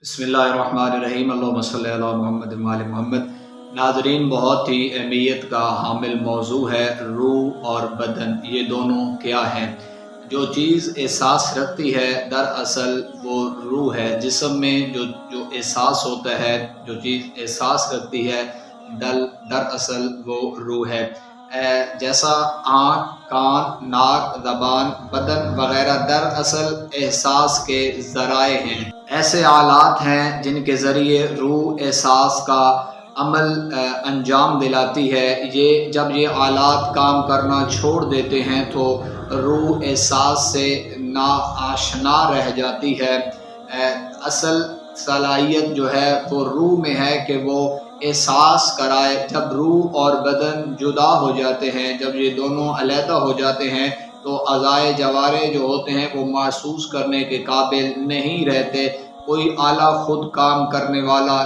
بسم اللہ الرحمن الرحیم، اللہم صلی علی محمد وآل محمد۔ ناظرین، بہت ہی اہمیت کا حامل موضوع ہے روح اور بدن، یہ دونوں کیا ہیں؟ جو چیز احساس رکھتی ہے دراصل وہ روح ہے۔ جسم میں جو احساس ہوتا ہے، جو چیز احساس رکھتی ہے دراصل وہ روح ہے۔ جیسا آنکھ، کان، ناک، زبان، بدن وغیرہ دراصل احساس کے ذرائع ہیں، ایسے آلات ہیں جن کے ذریعے روح احساس کا عمل انجام دلاتی ہے۔ جب یہ آلات کام کرنا چھوڑ دیتے ہیں تو روح احساس سے ناآشنا رہ جاتی ہے۔ اصل صلاحیت جو ہے وہ روح میں ہے کہ وہ احساس کرائے۔ جب روح اور بدن جدا ہو جاتے ہیں، جب یہ دونوں علیحدہ ہو جاتے ہیں تو اعضائے جوارح جو ہوتے ہیں وہ محسوس کرنے کے قابل نہیں رہتے۔ کوئی آلہ خود کام کرنے والا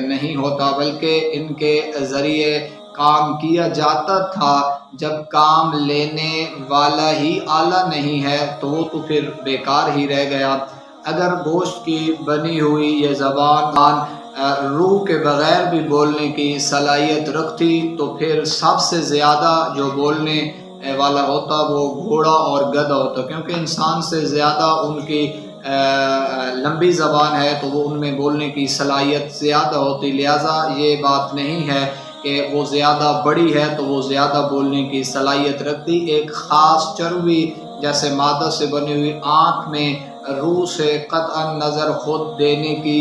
نہیں ہوتا، بلکہ ان کے ذریعے کام کیا جاتا تھا۔ جب کام لینے والا ہی آلہ نہیں ہے تو وہ تو پھر بیکار ہی رہ گیا۔ اگر گوشت کی بنی ہوئی یہ زبان روح کے بغیر بھی بولنے کی صلاحیت رکھتی تو پھر سب سے زیادہ جو بولنے والا ہوتا وہ گھوڑا اور گدھا ہوتا، کیونکہ انسان سے زیادہ ان کی لمبی زبان ہے تو وہ ان میں بولنے کی صلاحیت زیادہ ہوتی۔ لہٰذا یہ بات نہیں ہے کہ وہ زیادہ بڑی ہے تو وہ زیادہ بولنے کی صلاحیت رکھتی۔ ایک خاص چربی جیسے مادہ سے بنی ہوئی آنکھ میں روح سے قطعا نظر خود دینے کی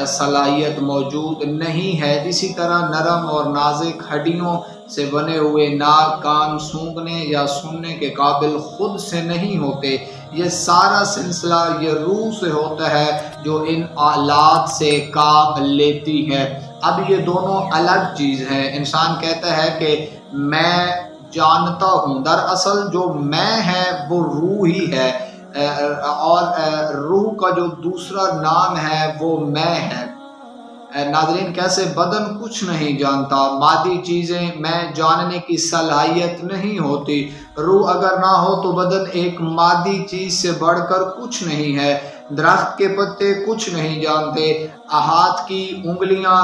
صلاحیت موجود نہیں ہے۔ اسی طرح نرم اور نازک ہڈیوں سے بنے ہوئے ناک، کان سونگھنے یا سننے کے قابل خود سے نہیں ہوتے۔ یہ سارا سلسلہ یہ روح سے ہوتا ہے جو ان آلات سے کام لیتی ہے۔ اب یہ دونوں الگ چیز ہیں۔ انسان کہتا ہے کہ میں جانتا ہوں، دراصل جو میں ہے وہ روح ہی ہے، اور روح کا جو دوسرا نام ہے وہ میں ہے۔ ناظرین، کیسے بدن کچھ نہیں جانتا، مادی چیزیں میں جاننے کی صلاحیت نہیں ہوتی۔ روح اگر نہ ہو تو بدن ایک مادی چیز سے بڑھ کر کچھ نہیں ہے۔ درخت کے پتے کچھ نہیں جانتے، ہاتھ کی انگلیاں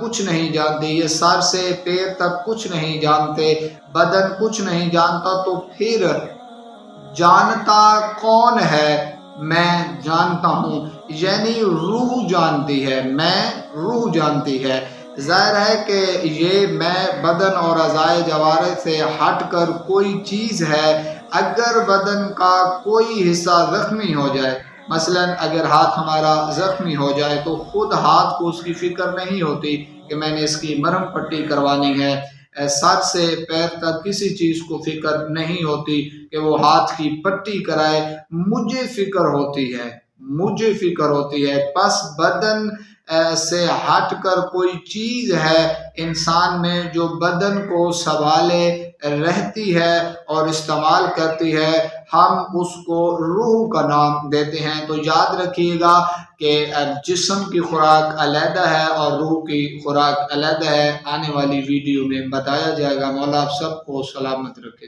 کچھ نہیں جانتی، یہ سر سے پیر تک کچھ نہیں جانتے، بدن کچھ نہیں جانتا، تو پھر جانتا کون ہے؟ میں جانتا ہوں، یعنی روح جانتی ہے، میں روح جانتی ہے۔ ظاہر ہے کہ یہ میں بدن اور اعضائے جوارح سے ہٹ کر کوئی چیز ہے۔ اگر بدن کا کوئی حصہ زخمی ہو جائے، مثلا اگر ہاتھ ہمارا زخمی ہو جائے تو خود ہاتھ کو اس کی فکر نہیں ہوتی کہ میں نے اس کی مرہم پٹی کروانی ہے۔ سر سے پیر تک کسی چیز کو فکر نہیں ہوتی کہ وہ ہاتھ کی پٹی کرائے۔ مجھے فکر ہوتی ہے۔ پس بدن سے ہٹ کر کوئی چیز ہے انسان میں جو بدن کو سنبھالے رہتی ہے اور استعمال کرتی ہے، ہم اس کو روح کا نام دیتے ہیں۔ تو یاد رکھیے گا کہ جسم کی خوراک علیحدہ ہے اور روح کی خوراک علیحدہ ہے۔ آنے والی ویڈیو میں بتایا جائے گا۔ مولا آپ سب کو سلامت رکھے۔